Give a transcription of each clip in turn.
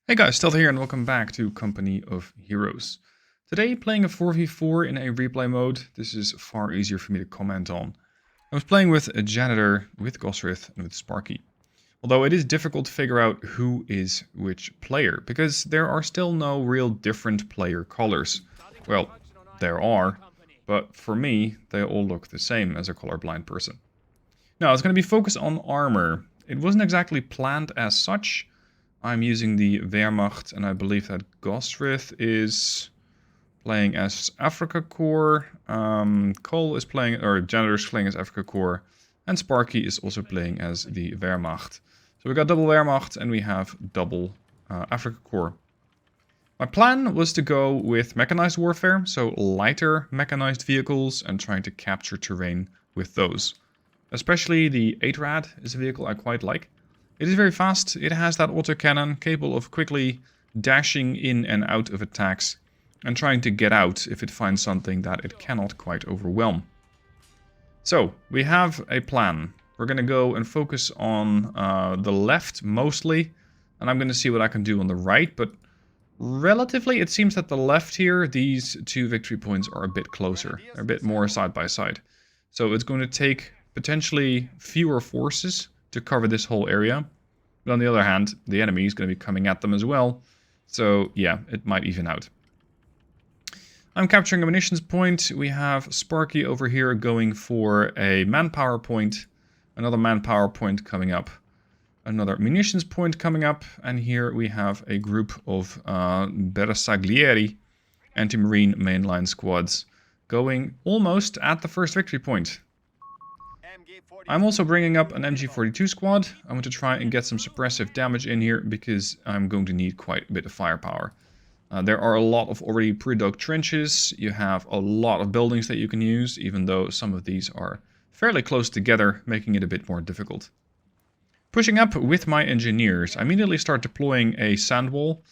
Hey guys, Stealth here and welcome back to Company of Heroes. Today playing a 4v4 in a replay mode. This is far easier for me to comment on. I was playing with a Janitor, with Gosrith and with Sparky. Although it is difficult to figure out who is which player, because there are still no real different player colors. Well, there are, but for me they all look the same as a colorblind person. Now it's going to be focused on armor. It wasn't exactly planned as such. I'm using the Wehrmacht, and I believe that Gosrith is playing as Afrika Korp, Cole is playing, or Janitor is playing as Afrika Korp, and Sparky is also playing as the Wehrmacht. So we got double Wehrmacht and we have double Afrika Korp. My plan was to go with mechanized warfare, so lighter mechanized vehicles and trying to capture terrain with those. Especially the 8-Rad is a vehicle I quite like. It is very fast, it has that autocannon capable of quickly dashing in and out of attacks and trying to get out if it finds something that it cannot quite overwhelm. So, we have a plan. We're going to go and focus on the left mostly, and I'm going to see what I can do on the right, but relatively it seems that the left here, these two victory points are a bit closer. They're a bit more side by side. So it's going to take potentially fewer forces to cover this whole area. But on the other hand, the enemy is going to be coming at them as well. So yeah, it might even out. I'm capturing a munitions point. We have Sparky over here going for a manpower point. Another manpower point coming up. Another munitions point coming up. And here we have a group of Bersaglieri anti-marine mainline squads going almost at the first victory point. I'm also bringing up an MG42 squad. I want to try and get some suppressive damage in here because I'm going to need quite a bit of firepower. There are a lot of already pre-dug trenches. You have a lot of buildings that you can use, even though some of these are fairly close together, making it a bit more difficult. Pushing up with my engineers, I immediately start deploying a sand wall,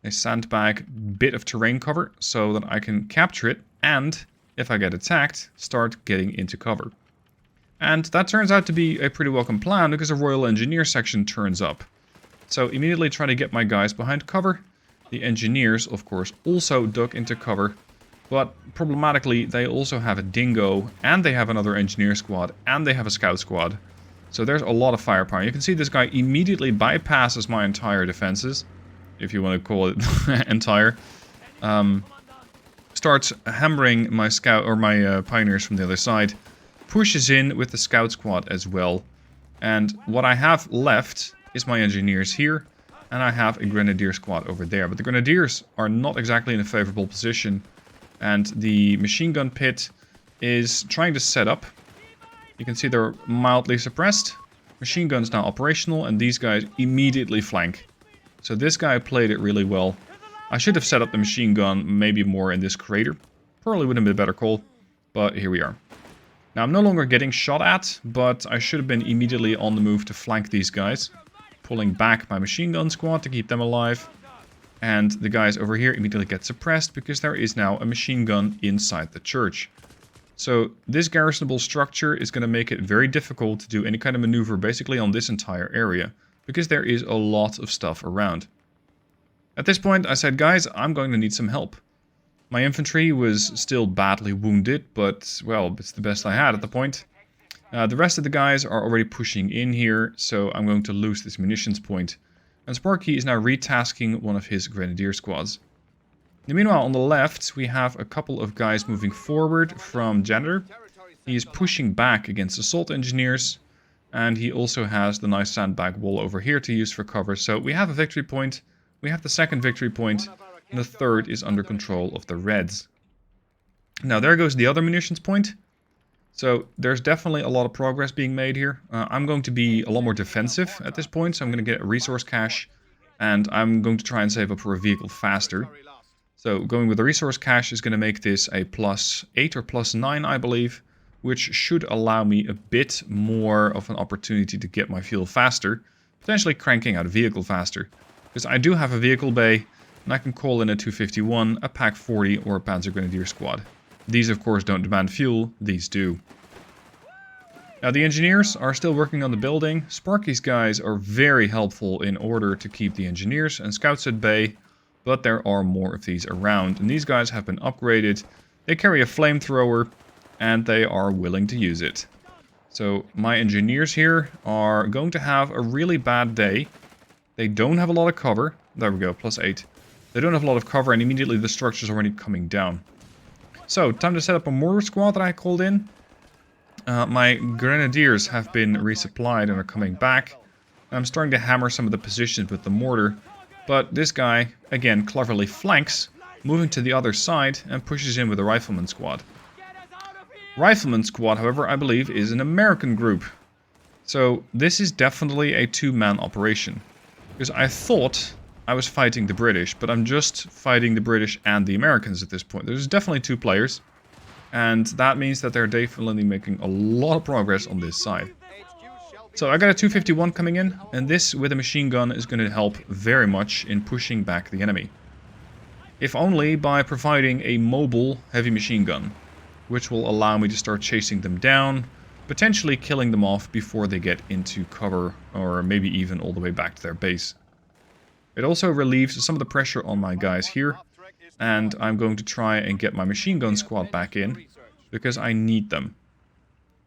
a sandbag bit of terrain cover, so that I can capture it and, if I get attacked, start getting into cover. And that turns out to be a pretty welcome plan because a Royal Engineer section turns up. So immediately try to get my guys behind cover. The engineers, of course, also duck into cover. But problematically, they also have a dingo, and they have another engineer squad, and they have a scout squad. So there's a lot of firepower. You can see this guy immediately bypasses my entire defenses, if you want to call it entire. Starts hammering my scout or my pioneers from the other side. Pushes in with the scout squad as well. And what I have left is my engineers here. And I have a grenadier squad over there. But the grenadiers are not exactly in a favorable position. And the machine gun pit is trying to set up. You can see they're mildly suppressed. Machine gun's now operational and these guys immediately flank. So this guy played it really well. I should have set up the machine gun maybe more in this crater. Probably would have been a better call. But here we are. Now, I'm no longer getting shot at, but I should have been immediately on the move to flank these guys. Pulling back my machine gun squad to keep them alive. And the guys over here immediately get suppressed because there is now a machine gun inside the church. So this garrisonable structure is going to make it very difficult to do any kind of maneuver basically on this entire area. Because there is a lot of stuff around. At this point, I said, guys, I'm going to need some help. My infantry was still badly wounded, but, well, it's the best I had at the point. The rest of the guys are already pushing in here, so I'm going to lose this munitions point. And Sparky is now retasking one of his grenadier squads. And meanwhile, on the left, we have a couple of guys moving forward from Janitor. He is pushing back against assault engineers, and he also has the nice sandbag wall over here to use for cover. So we have a victory point, we have the second victory point, and the third is under control of the Reds. Now there goes the other munitions point. So there's definitely a lot of progress being made here. I'm going to be a lot more defensive at this point, so I'm going to get a resource cache. And I'm going to try and save up for a vehicle faster. So going with the resource cache is going to make this a +8 or +9, I believe. Which should allow me a bit more of an opportunity to get my fuel faster. Potentially cranking out a vehicle faster. Because I do have a vehicle bay. And I can call in a 251, a Pack 40 or a Panzer Grenadier squad. These of course don't demand fuel, these do. Now the engineers are still working on the building. Sparky's guys are very helpful in order to keep the engineers and scouts at bay. But there are more of these around. And these guys have been upgraded. They carry a flamethrower. And they are willing to use it. So my engineers here are going to have a really bad day. They don't have a lot of cover. There we go, +8. They don't have a lot of cover and immediately the structure's already coming down. So, time to set up a mortar squad that I called in. My grenadiers have been resupplied and are coming back. I'm starting to hammer some of the positions with the mortar. But this guy, again, cleverly flanks, moving to the other side and pushes in with a rifleman squad. Rifleman squad, however, I believe is an American group. So this is definitely a two-man operation. Because I thought I was fighting the British, but I'm just fighting the British and the Americans at this point. There's definitely two players. And that means that they're definitely making a lot of progress on this side. So I got a 251 coming in, and this with a machine gun is going to help very much in pushing back the enemy. If only by providing a mobile heavy machine gun, which will allow me to start chasing them down, potentially killing them off before they get into cover, or maybe even all the way back to their base. It also relieves some of the pressure on my guys here, and I'm going to try and get my machine gun squad back in, because I need them.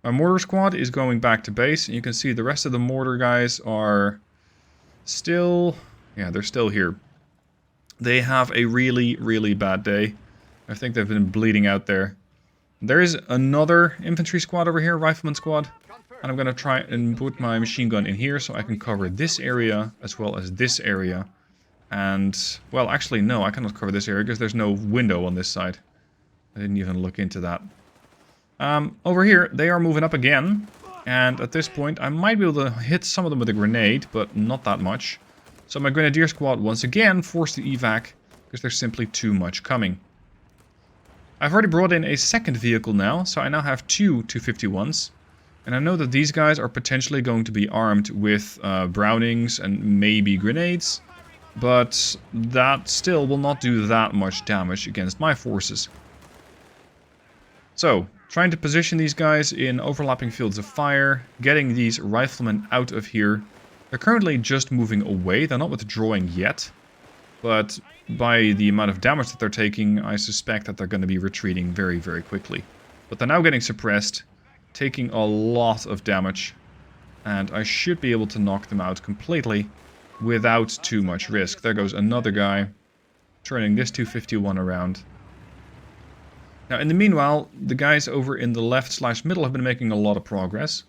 My mortar squad is going back to base, and you can see the rest of the mortar guys are still... yeah, they're still here. They have a really, really bad day. I think they've been bleeding out there. There is another infantry squad over here, rifleman squad. And I'm going to try and put my machine gun in here so I can cover this area as well as this area. And, well, actually, no, I cannot cover this area because there's no window on this side. I didn't even look into that. Over here, they are moving up again. And at this point, I might be able to hit some of them with a grenade, but not that much. So my grenadier squad once again forced to evac because there's simply too much coming. I've already brought in a second vehicle now, so I now have two 251s. And I know that these guys are potentially going to be armed with Brownings and maybe grenades. But that still will not do that much damage against my forces. So, trying to position these guys in overlapping fields of fire, getting these riflemen out of here. They're currently just moving away, they're not withdrawing yet. But by the amount of damage that they're taking, I suspect that they're going to be retreating very, very quickly. But they're now getting suppressed, taking a lot of damage. And I should be able to knock them out completely without too much risk. There goes another guy, turning this 251 around. Now, in the meanwhile, the guys over in the left/middle have been making a lot of progress.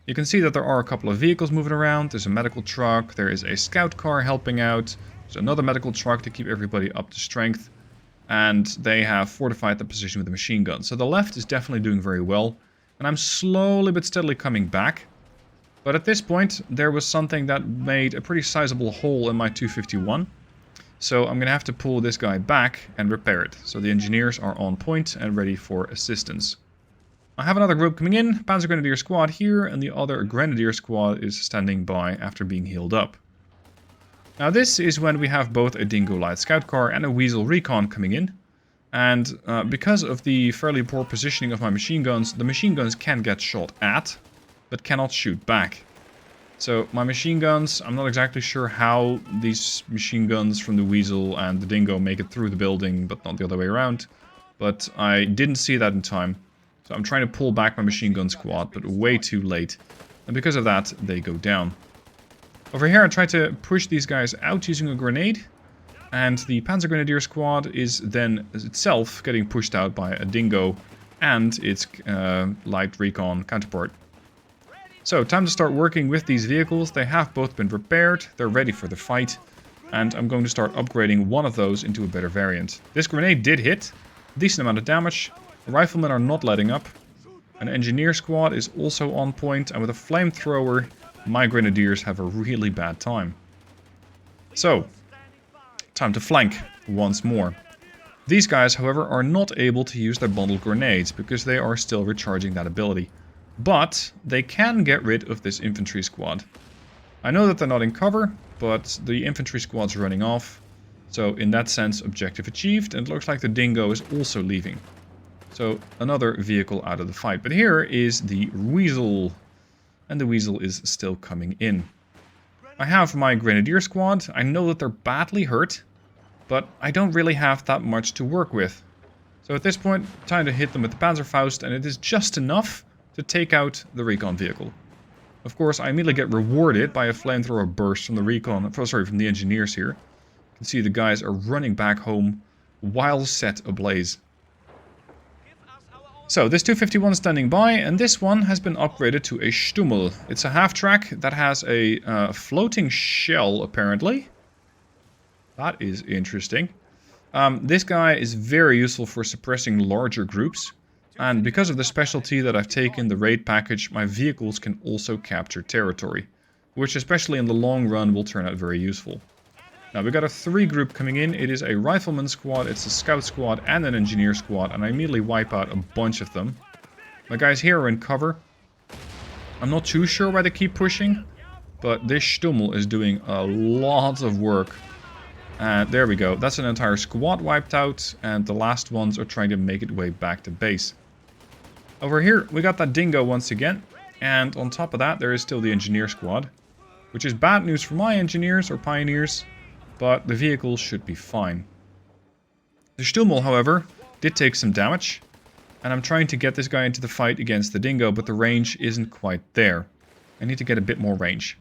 You can see that there are a couple of vehicles moving around. There's a medical truck, there is a scout car helping out. There's another medical truck to keep everybody up to strength. And they have fortified the position with a machine gun. So the left is definitely doing very well. And I'm slowly but steadily coming back. But at this point, there was something that made a pretty sizable hole in my 251. So I'm going to have to pull this guy back and repair it. So the engineers are on point and ready for assistance. I have another group coming in, Panzer Grenadier Squad here, and the other Grenadier Squad is standing by after being healed up. Now this is when we have both a Dingo Light Scout Car and a Weasel Recon coming in. And because of the fairly poor positioning of my machine guns, the machine guns can get shot at, but cannot shoot back. So my machine guns, I'm not exactly sure how these machine guns from the Weasel and the Dingo make it through the building, but not the other way around. But I didn't see that in time. So I'm trying to pull back my machine gun squad, but way too late. And because of that, they go down. Over here I try to push these guys out using a grenade. And the Panzer Grenadier Squad is then itself getting pushed out by a Dingo and its light recon counterpart. So, time to start working with these vehicles. They have both been repaired, they're ready for the fight. And I'm going to start upgrading one of those into a better variant. This grenade did hit, decent amount of damage. The riflemen are not letting up. An engineer squad is also on point, and with a flamethrower, my grenadiers have a really bad time. So, time to flank once more. These guys, however, are not able to use their bundled grenades because they are still recharging that ability. But they can get rid of this infantry squad. I know that they're not in cover, but the infantry squad's running off. So in that sense, objective achieved, and it looks like the Dingo is also leaving. So another vehicle out of the fight. But here is the Weasel and the Weasel is still coming in. I have my Grenadier squad. I know that they're badly hurt, but I don't really have that much to work with. So at this point, time to hit them with the Panzerfaust, and it is just enough to take out the recon vehicle. Of course, I immediately get rewarded by a flamethrower burst from the from the engineers here. You can see the guys are running back home while set ablaze. So, this 251 is standing by, and this one has been upgraded to a Stummel. It's a half-track that has a floating shell, apparently. That is interesting. This guy is very useful for suppressing larger groups. And because of the specialty that I've taken, the raid package, my vehicles can also capture territory. Which, especially in the long run, will turn out very useful. Now, we got a 3 group coming in. It is a rifleman squad, it's a scout squad, and an engineer squad. And I immediately wipe out a bunch of them. My guys here are in cover. I'm not too sure why they keep pushing. But this Stummel is doing a lot of work. And there we go. That's an entire squad wiped out. And the last ones are trying to make it way back to base. Over here, we got that dingo once again. And on top of that, there is still the engineer squad. Which is bad news for my engineers or pioneers. But the vehicles should be fine. The Stummel, however, did take some damage. And I'm trying to get this guy into the fight against the dingo, but the range isn't quite there. I need to get a bit more range.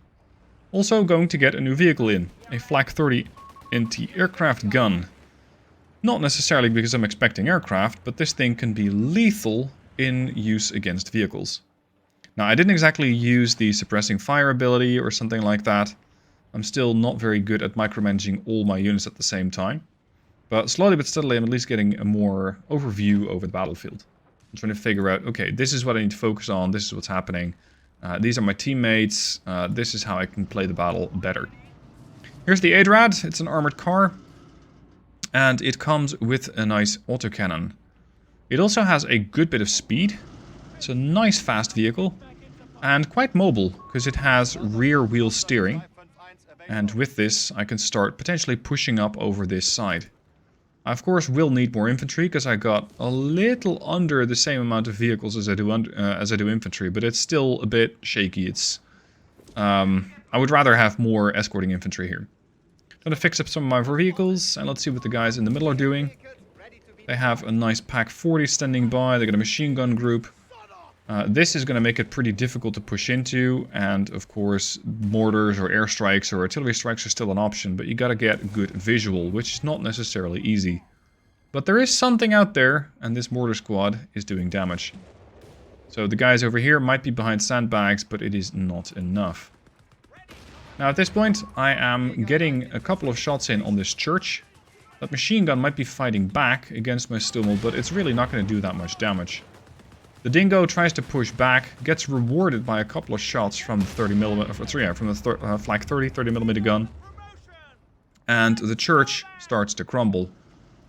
Also going to get a new vehicle in. A Flak 30 anti-aircraft gun. Not necessarily because I'm expecting aircraft, but this thing can be lethal in use against vehicles. Now, I didn't exactly use the suppressing fire ability or something like that. I'm still not very good at micromanaging all my units at the same time. But slowly but steadily, I'm at least getting a more overview over the battlefield. I'm trying to figure out, okay, this is what I need to focus on, this is what's happening. These are my teammates, this is how I can play the battle better. Here's the ADRAD, it's an armored car. And it comes with a nice autocannon. It also has a good bit of speed. It's a nice fast vehicle. And quite mobile, because it has rear wheel steering. And with this, I can start potentially pushing up over this side. I, of course, will need more infantry, because I got a little under the same amount of vehicles as I do infantry, but it's still a bit shaky. It's I would rather have more escorting infantry here. I'm going to fix up some of my vehicles, and let's see what the guys in the middle are doing. They have a nice Pack 40 standing by, they got a machine gun group. This is going to make it pretty difficult to push into, and of course mortars or airstrikes or artillery strikes are still an option, but you got to get good visual, which is not necessarily easy. But there is something out there, and this mortar squad is doing damage. So the guys over here might be behind sandbags, but it is not enough. Now at this point, I am getting a couple of shots in on this church. That machine gun might be fighting back against my Stummel, but it's really not going to do that much damage. The dingo tries to push back, gets rewarded by a couple of shots from the 30mm, from the Flak 30mm gun, and the church starts to crumble.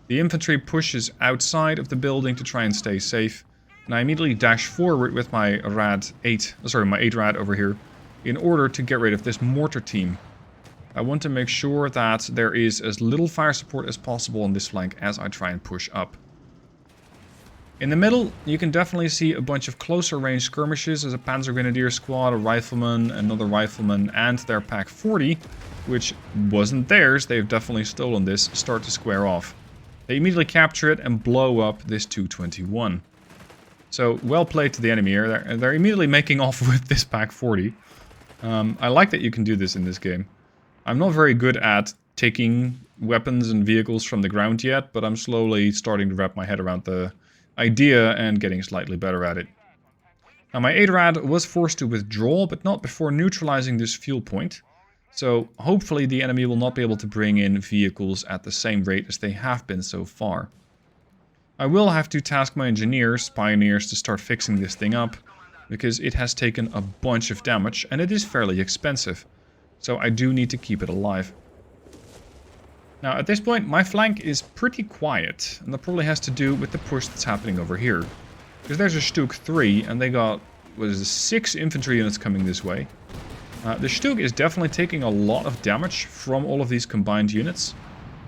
The infantry pushes outside of the building to try and stay safe, and I immediately dash forward with my my 8-rad over here, in order to get rid of this mortar team. I want to make sure that there is as little fire support as possible on this flank as I try and push up. In the middle, you can definitely see a bunch of closer range skirmishes as a Panzer Grenadier squad, a rifleman, another rifleman, and their Pack 40, which wasn't theirs, they've definitely stolen this, start to square off. They immediately capture it and blow up this 221. So, well played to the enemy here. They're immediately making off with this Pack 40. I like that you can do this in this game. I'm not very good at taking weapons and vehicles from the ground yet, but I'm slowly starting to wrap my head around the idea and getting slightly better at it. Now my ADRAD was forced to withdraw, but not before neutralizing this fuel point. So hopefully the enemy will not be able to bring in vehicles at the same rate as they have been so far. I will have to task my engineers, pioneers, to start fixing this thing up, because it has taken a bunch of damage and it is fairly expensive. So I do need to keep it alive. Now at this point my flank is pretty quiet, and that probably has to do with the push that's happening over here. Because there's a Stuk 3 and they got, 6 infantry units coming this way. The Stuk is definitely taking a lot of damage from all of these combined units.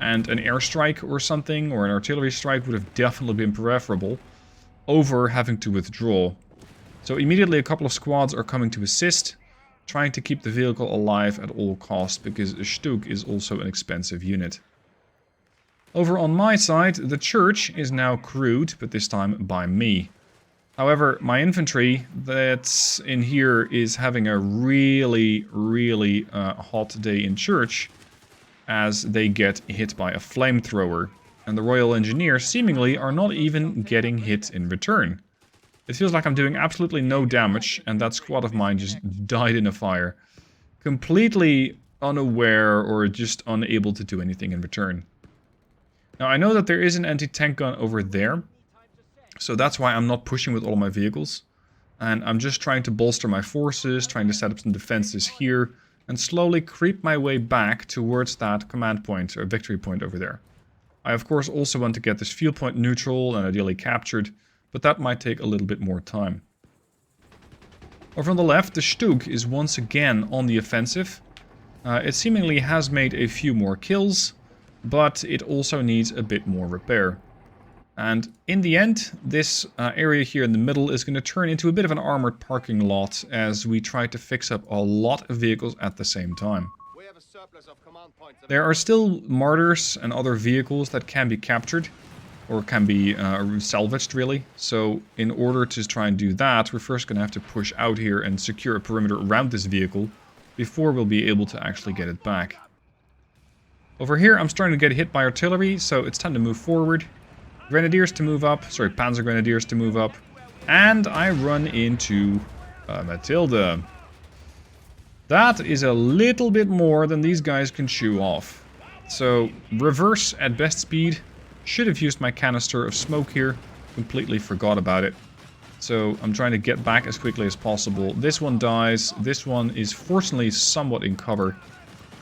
And an airstrike or something, or an artillery strike would have definitely been preferable over having to withdraw. So immediately a couple of squads are coming to assist, trying to keep the vehicle alive at all costs, because a Stug is also an expensive unit. Over on my side, the church is now crewed, but this time by me. However, my infantry that's in here is having a really hot day in church, as they get hit by a flamethrower. And the Royal Engineers seemingly are not even getting hit in return. It feels like I'm doing absolutely no damage, and that squad of mine just died in a fire. Completely unaware or just unable to do anything in return. Now I know that there is an anti-tank gun over there, so that's why I'm not pushing with all my vehicles. And I'm just trying to bolster my forces, trying to set up some defenses here, and slowly creep my way back towards that command point, or victory point over there. I of course also want to get this field point neutral and ideally captured, but that might take a little bit more time. Over on the left, the Stug is once again on the offensive. It seemingly has made a few more kills, but it also needs a bit more repair. And in the end, this area here in the middle is going to turn into a bit of an armored parking lot as we try to fix up a lot of vehicles at the same time. There are still martyrs and other vehicles that can be captured, or can be salvaged really. So in order to try and do that, we're first going to have to push out here and secure a perimeter around this vehicle before we'll be able to actually get it back. Over here, I'm starting to get hit by artillery, so it's time to move forward. Grenadiers to move up, sorry, Panzer Grenadiers to move up. And I run into Matilda. That is a little bit more than these guys can chew off. So, reverse at best speed. Should have used my canister of smoke here. Completely forgot about it. So, I'm trying to get back as quickly as possible. This one dies. This one is fortunately somewhat in cover.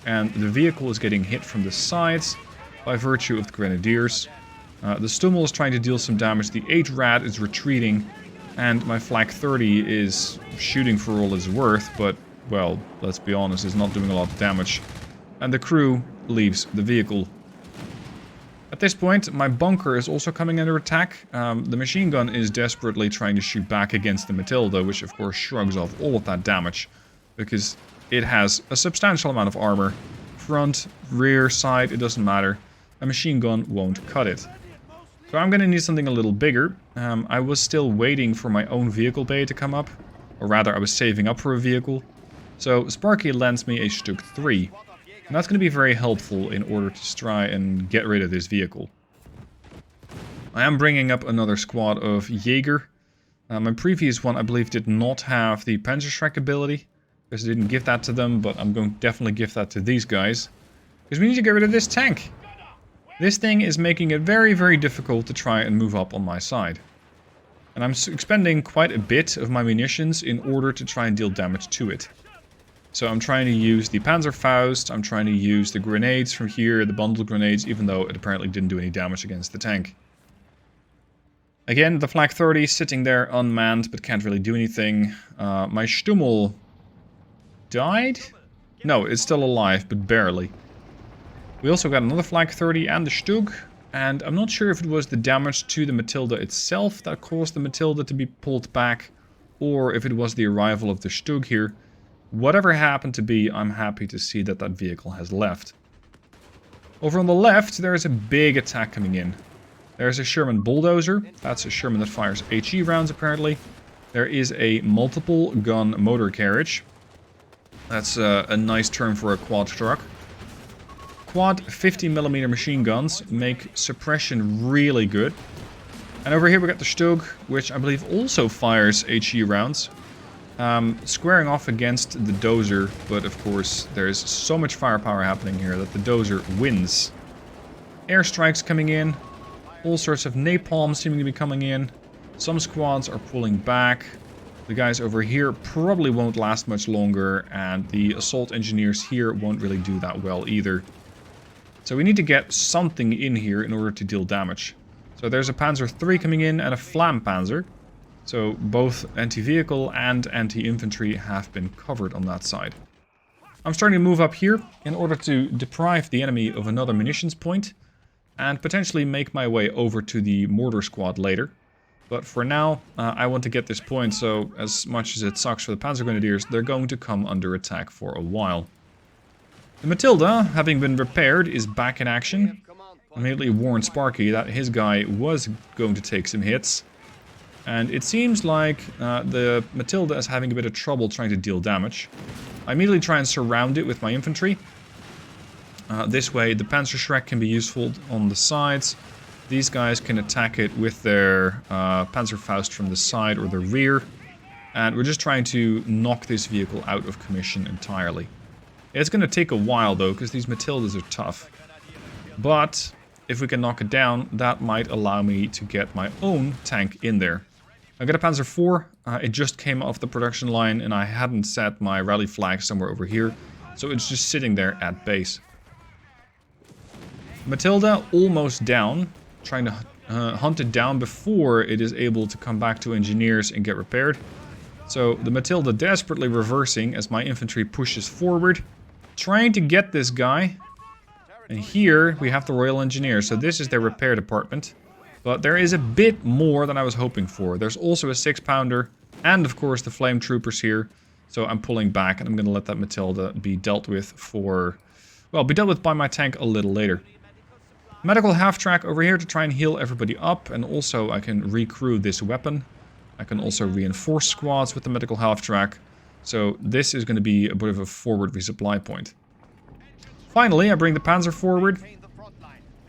And the vehicle is getting hit from the sides by virtue of the Grenadiers. The Stummel is trying to deal some damage. The 8-Rad is retreating. And my Flak 30 is shooting for all it's worth, but, well, let's be honest, is not doing a lot of damage. And the crew leaves the vehicle. At this point, my bunker is also coming under attack. The machine gun is desperately trying to shoot back against the Matilda, which of course shrugs off all of that damage, because it has a substantial amount of armor. Front, rear, side, it doesn't matter. A machine gun won't cut it. So I'm going to need something a little bigger. I was still waiting for my own vehicle bay to come up. Or rather, I was saving up for a vehicle. So Sparky lends me a Stug 3. And that's going to be very helpful in order to try and get rid of this vehicle. I am bringing up another squad of Jaeger. My previous one, I believe, did not have the Panzerschreck ability. Because I didn't give that to them, but I'm going to definitely give that to these guys. Because we need to get rid of this tank. This thing is making it very difficult to try and move up on my side. And I'm expending quite a bit of my munitions in order to try and deal damage to it. So I'm trying to use the Panzerfaust, I'm trying to use the grenades from here, the bundle grenades, even though it apparently didn't do any damage against the tank. Again, the Flak 30 sitting there unmanned, but can't really do anything. My Stummel died? No, it's still alive, but barely. We also got another Flak 30 and the Stug, and I'm not sure if it was the damage to the Matilda itself that caused the Matilda to be pulled back, or if it was the arrival of the Stug here. Whatever happened to be, I'm happy to see that that vehicle has left. Over on the left, there is a big attack coming in. There's a Sherman Bulldozer. That's a Sherman that fires HE rounds, apparently. There is a multiple gun motor carriage. That's a nice term for a quad truck. Quad 50mm machine guns make suppression really good. And over here we got the Stug, which I believe also fires HE rounds. Squaring off against the Dozer, but of course there's so much firepower happening here that the Dozer wins. Airstrikes coming in. All sorts of napalm seeming to be coming in. Some squads are pulling back. The guys over here probably won't last much longer, and the assault engineers here won't really do that well either. So we need to get something in here in order to deal damage. So there's a Panzer III coming in and a Flampanzer. So both anti-vehicle and anti-infantry have been covered on that side. I'm starting to move up here in order to deprive the enemy of another munitions point and potentially make my way over to the mortar squad later. But for now, I want to get this point, so as much as it sucks for the Panzer Grenadiers, they're going to come under attack for a while. The Matilda, having been repaired, is back in action. Immediately warned Sparky that his guy was going to take some hits. And it seems like the Matilda is having a bit of trouble trying to deal damage. I immediately try and surround it with my infantry. This way the Panzerschreck can be useful on the sides. These guys can attack it with their Panzerfaust from the side or the rear. And we're just trying to knock this vehicle out of commission entirely. It's going to take a while though, because these Matildas are tough. But if we can knock it down, that might allow me to get my own tank in there. I got a Panzer IV. It just came off the production line and I hadn't set my rally flag somewhere over here. So it's just sitting there at base. Matilda almost down. Trying to hunt it down before it is able to come back to engineers and get repaired. So the Matilda desperately reversing as my infantry pushes forward. Trying to get this guy. And here we have the Royal Engineers. So this is their repair department. But there is a bit more than I was hoping for. There's also a 6-pounder. And of course the flame troopers here. So I'm pulling back and I'm going to let that Matilda be dealt with for... well, be dealt with by my tank a little later. Medical half-track over here to try and heal everybody up. And also I can recrew this weapon. I can also reinforce squads with the medical half-track. So this is going to be a bit of a forward resupply point. Finally, I bring the Panzer forward.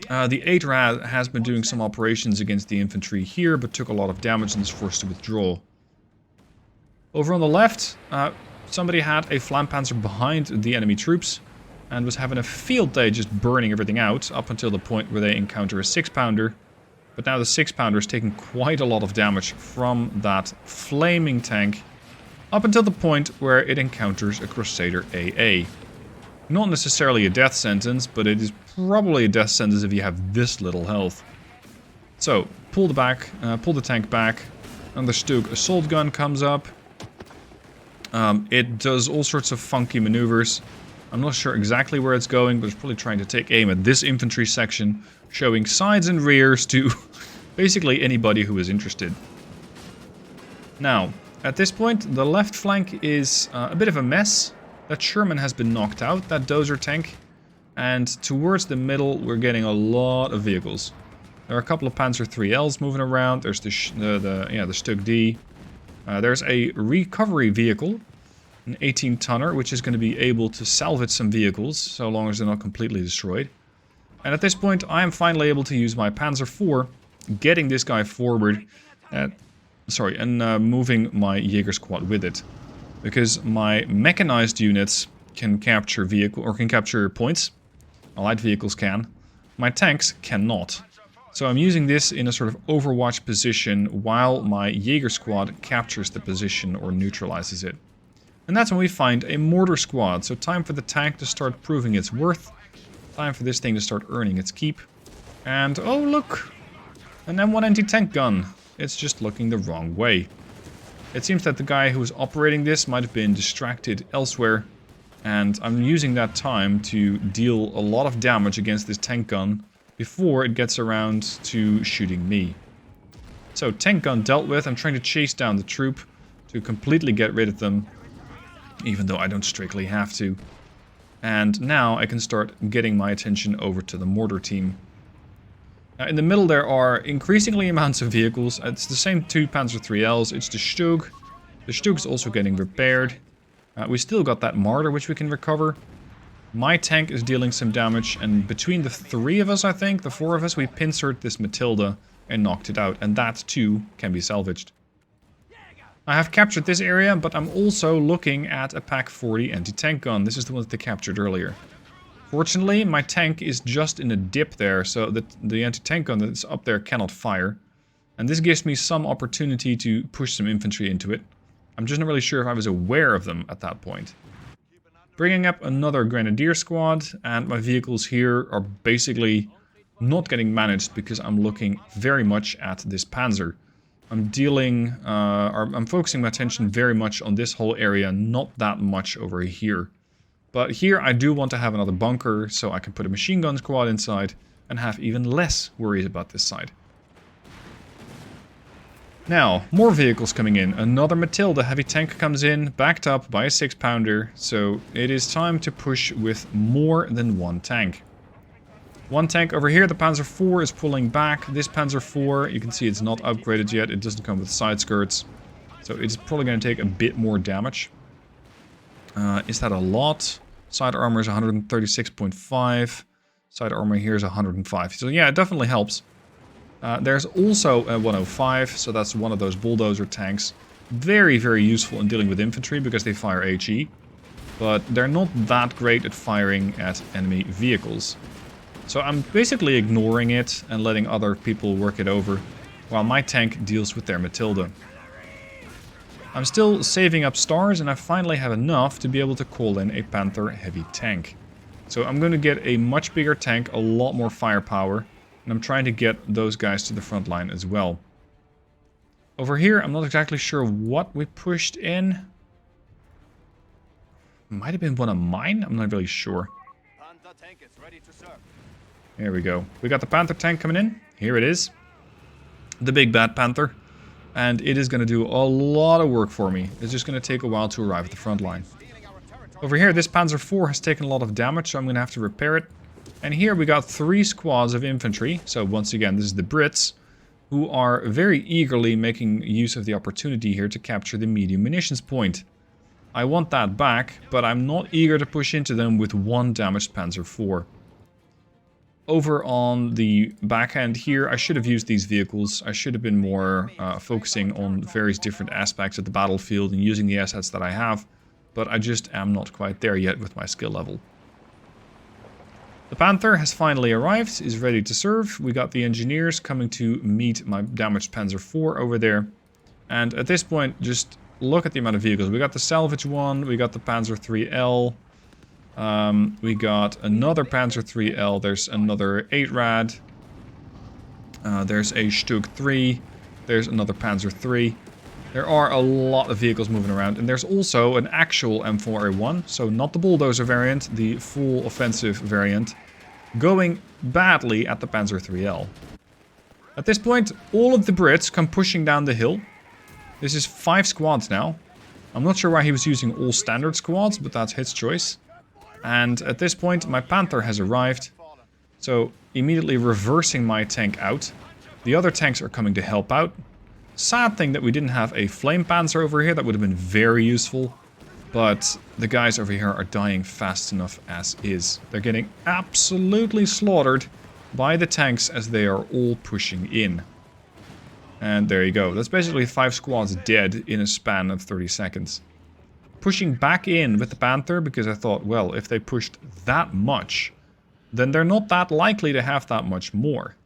The 8-Rad has been doing some operations against the infantry here, but took a lot of damage and is forced to withdraw. Over on the left, somebody had a Flampanzer behind the enemy troops and was having a field day just burning everything out up until the point where they encounter a 6-pounder. But now the 6-pounder is taking quite a lot of damage from that flaming tank up until the point where it encounters a Crusader AA. Not necessarily a death sentence, but it is probably a death sentence if you have this little health. So, pull the tank back, and the Stug assault gun comes up. It does all sorts of funky maneuvers. I'm not sure exactly where it's going, but it's probably trying to take aim at this infantry section, showing sides and rears to basically anybody who is interested. Now, at this point, the left flank is a bit of a mess. That Sherman has been knocked out, that dozer tank. And towards the middle, we're getting a lot of vehicles. There are a couple of Panzer IIILs moving around. There's the Stug D. There's a recovery vehicle, an 18-tonner, which is going to be able to salvage some vehicles, so long as they're not completely destroyed. And at this point, I am finally able to use my Panzer IV, getting this guy forward, and moving my Jaeger squad with it. Because my mechanized units can capture points. My light vehicles can. My tanks cannot. So I'm using this in a sort of overwatch position while my Jaeger squad captures the position or neutralizes it. And that's when we find a mortar squad. So time for the tank to start proving its worth. Time for this thing to start earning its keep. And oh look! An M1 anti-tank gun. It's just looking the wrong way. It seems that the guy who was operating this might have been distracted elsewhere, and I'm using that time to deal a lot of damage against this tank gun before it gets around to shooting me. So tank gun dealt with. I'm trying to chase down the troop to completely get rid of them, even though I don't strictly have to. And now I can start getting my attention over to the mortar team. In the middle there are increasingly amounts of vehicles. It's the same 2 Panzer IIILs. It's the Stug. The Stug is also getting repaired. We still got that Marder which we can recover. My tank is dealing some damage, and between the 3 of us, I think, the 4 of us, we pincered this Matilda and knocked it out. And that too can be salvaged. I have captured this area, but I'm also looking at a Pak 40 anti-tank gun. This is the one that they captured earlier. Fortunately, my tank is just in a dip there, so that the anti-tank gun that's up there cannot fire. And this gives me some opportunity to push some infantry into it. I'm just not really sure if I was aware of them at that point. Bringing up another grenadier squad, and my vehicles here are basically not getting managed because I'm looking very much at this panzer. I'm focusing my attention very much on this whole area, not that much over here. But here I do want to have another bunker, so I can put a machine gun squad inside and have even less worries about this side. Now, more vehicles coming in. Another Matilda heavy tank comes in, backed up by a 6-pounder. So it is time to push with more than one tank. One tank over here, the Panzer IV is pulling back. This Panzer IV, you can see it's not upgraded yet. It doesn't come with side skirts. So it's probably going to take a bit more damage. Is that a lot? Side armor is 136.5. Side armor here is 105. So yeah, it definitely helps. There's also a 105, so that's one of those bulldozer tanks. Very, very useful in dealing with infantry because they fire HE. But they're not that great at firing at enemy vehicles. So I'm basically ignoring it and letting other people work it over while my tank deals with their Matilda. I'm still saving up stars and I finally have enough to be able to call in a Panther heavy tank. So I'm going to get a much bigger tank, a lot more firepower. And I'm trying to get those guys to the front line as well. Over here, I'm not exactly sure what we pushed in. Might have been one of mine? I'm not really sure. There we go. We got the Panther tank coming in. Here it is. The big bad Panther. And it is going to do a lot of work for me. It's just going to take a while to arrive at the front line. Over here, this Panzer IV has taken a lot of damage, so I'm going to have to repair it. And here we got 3 squads of infantry. So once again, this is the Brits, who are very eagerly making use of the opportunity here to capture the medium munitions point. I want that back, but I'm not eager to push into them with one damaged Panzer IV. Over on the back end here, I should have used these vehicles. I should have been more focusing on various different aspects of the battlefield and using the assets that I have. But I just am not quite there yet with my skill level. The Panther has finally arrived, is ready to serve. We got the engineers coming to meet my damaged Panzer IV over there. And at this point, just look at the amount of vehicles. We got the salvage one, we got the Panzer IIIL. We got another Panzer IIIL, there's another 8-Rad. There's a Stug 3, there's another Panzer III. There are a lot of vehicles moving around, and there's also an actual M4A1, so not the bulldozer variant, the full offensive variant, going badly at the Panzer IIIL. At this point, all of the Brits come pushing down the hill. This is 5 squads now. I'm not sure why he was using all standard squads, but that's his choice. And at this point, my Panther has arrived, so immediately reversing my tank out. The other tanks are coming to help out. Sad thing that we didn't have a flame panzer over here. That would have been very useful. But the guys over here are dying fast enough as is. They're getting absolutely slaughtered by the tanks as they are all pushing in. And there you go. That's basically 5 squads dead in a span of 30 seconds. Pushing back in with the Panther because I thought, well, if they pushed that much, then they're not that likely to have that much more.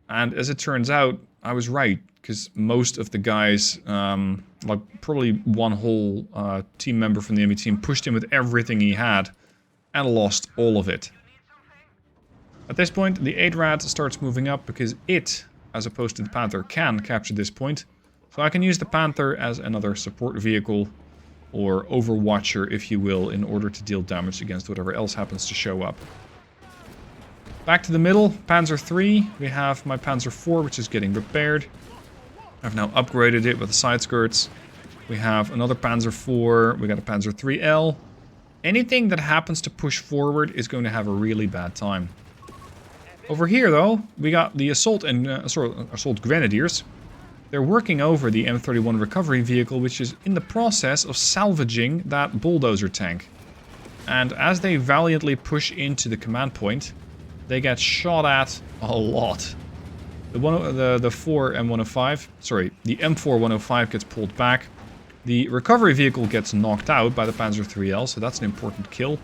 And as it turns out, I was right. Because most of the guys, like probably one whole team member from the enemy team, pushed in with everything he had and lost all of it. At this point, the 8-Rad starts moving up because it, as opposed to the Panther, can capture this point. So I can use the Panther as another support vehicle, or overwatcher, if you will, in order to deal damage against whatever else happens to show up. Back to the middle, Panzer III. We have my Panzer IV, which is getting repaired. I've now upgraded it with the side skirts. We have another Panzer IV. We got a Panzer IIIL. Anything that happens to push forward is going to have a really bad time. Over here, though, we got the assault and assault grenadiers. They're working over the M31 recovery vehicle, which is in the process of salvaging that bulldozer tank. And as they valiantly push into the command point, they get shot at a lot. The M4 gets pulled back. The recovery vehicle gets knocked out by the Panzer IIIL, so that's an important kill.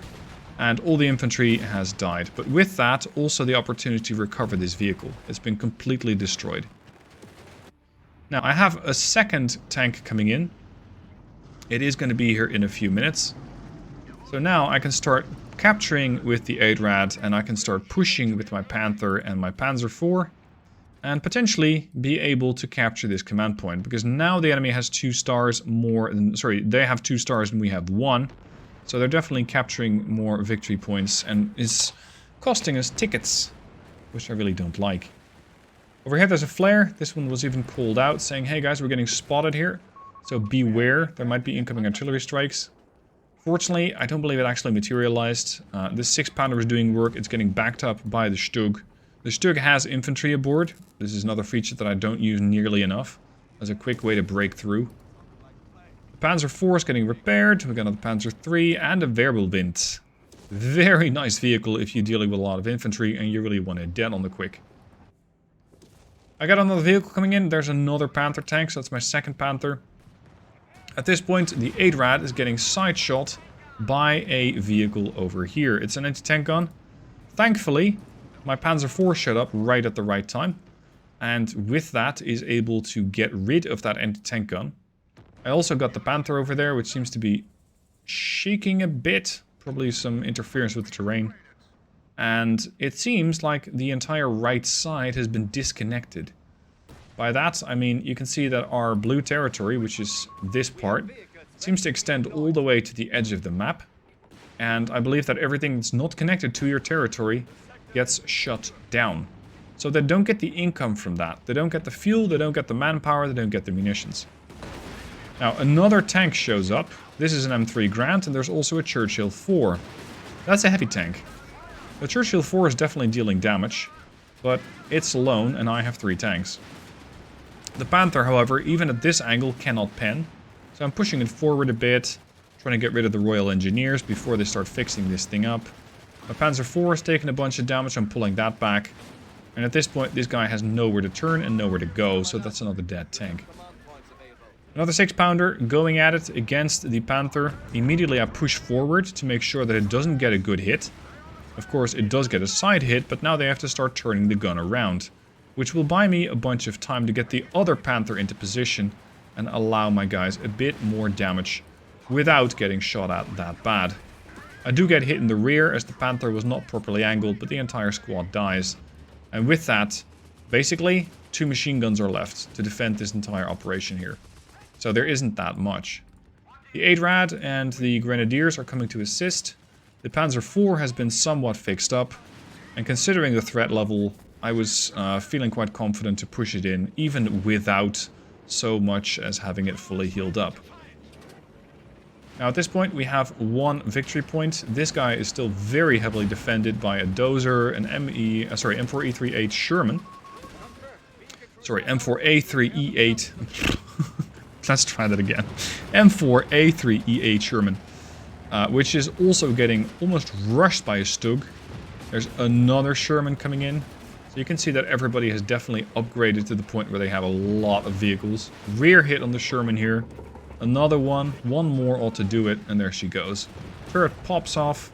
And all the infantry has died. But with that, also the opportunity to recover this vehicle. It's been completely destroyed. Now, I have a second tank coming in. It is going to be here in a few minutes. So now I can start capturing with the 8-Rad, and I can start pushing with my Panther and my Panzer IV. And potentially be able to capture this command point. Because now the enemy has 2 stars more than... Sorry, they have 2 stars and we have 1. So they're definitely capturing more victory points and is costing us tickets. Which I really don't like. Over here there's a flare. This one was even called out, saying, hey guys, we're getting spotted here. So beware, there might be incoming artillery strikes. Fortunately, I don't believe it actually materialized. This 6-pounder is doing work. It's getting backed up by the Stug. The Stug has infantry aboard. This is another feature that I don't use nearly enough as a quick way to break through. The Panzer IV is getting repaired. We got another Panzer III and a Wirbelwind. Very nice vehicle if you're dealing with a lot of infantry and you really want to dead on the quick. I got another vehicle coming in. There's another Panther tank, so that's my second Panther. At this point, the 8-Rad is getting side shot by a vehicle over here. It's an anti-tank gun. Thankfully, my Panzer IV showed up right at the right time. And with that, is able to get rid of that anti-tank gun. I also got the Panther over there, which seems to be shaking a bit. Probably some interference with the terrain. And it seems like the entire right side has been disconnected. By that, I mean, you can see that our blue territory, which is this part, seems to extend all the way to the edge of the map. And I believe that everything that's not connected to your territory gets shut down. So they don't get the income from that. They don't get the fuel, they don't get the manpower, they don't get the munitions. Now, another tank shows up. This is an M3 Grant, and there's also a Churchill 4. That's a heavy tank. The Churchill 4 is definitely dealing damage, but it's alone, and I have 3 tanks. The Panther, however, even at this angle, cannot pen. So I'm pushing it forward a bit, trying to get rid of the Royal Engineers before they start fixing this thing up. My Panzer IV is taking a bunch of damage, I'm pulling that back. And at this point, this guy has nowhere to turn and nowhere to go, so that's another dead tank. Another 6-pounder going at it against the Panther. Immediately I push forward to make sure that it doesn't get a good hit. Of course, it does get a side hit, but now they have to start turning the gun around, which will buy me a bunch of time to get the other Panther into position and allow my guys a bit more damage without getting shot at that bad. I do get hit in the rear as the Panther was not properly angled, but the entire squad dies. And with that, basically, 2 machine guns are left to defend this entire operation here. So there isn't that much. The 8-Rad and the Grenadiers are coming to assist. The Panzer IV has been somewhat fixed up, and considering the threat level, I was feeling quite confident to push it in, even without so much as having it fully healed up. Now at this point we have 1 victory point. This guy is still very heavily defended by a Dozer, an M4E3A Sherman. Sorry, M4A3E8. Let's try that again. M4A3E8 Sherman. Which is also getting almost rushed by a Stug. There's another Sherman coming in. So you can see that everybody has definitely upgraded to the point where they have a lot of vehicles. Rear hit on the Sherman here. Another one more ought to do it, and there she goes. Turret pops off,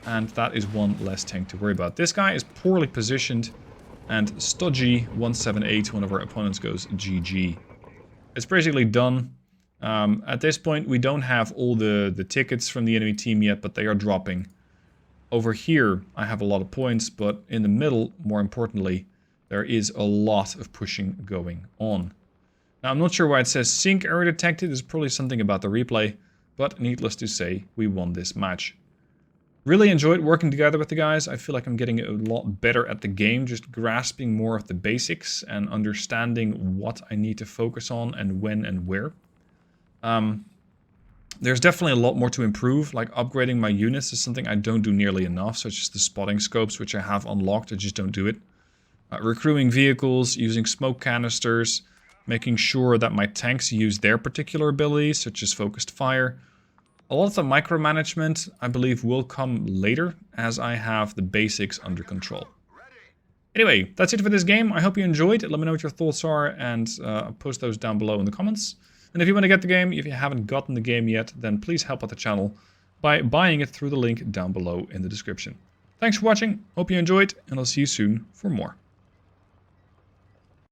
and that is 1 less tank to worry about. This guy is poorly positioned, and Stodgy 178, one of our opponents, goes GG. It's basically done. At this point, we don't have all the tickets from the enemy team yet, but they are dropping. Over here, I have a lot of points, but in the middle, more importantly, there is a lot of pushing going on. Now, I'm not sure why it says sync error detected. There's probably something about the replay, but needless to say, we won this match. Really enjoyed working together with the guys. I feel like I'm getting a lot better at the game, just grasping more of the basics and understanding what I need to focus on and when and where. There's definitely a lot more to improve, like upgrading my units is something I don't do nearly enough, such as the spotting scopes, which I have unlocked, I just don't do it. Recruiting vehicles, using smoke canisters, making sure that my tanks use their particular abilities, such as focused fire. A lot of the micromanagement, I believe, will come later, as I have the basics under control. Anyway, that's it for this game. I hope you enjoyed. Let me know what your thoughts are, and post those down below in the comments. And if you want to get the game, if you haven't gotten the game yet, then please help out the channel by buying it through the link down below in the description. Thanks for watching, hope you enjoyed, and I'll see you soon for more.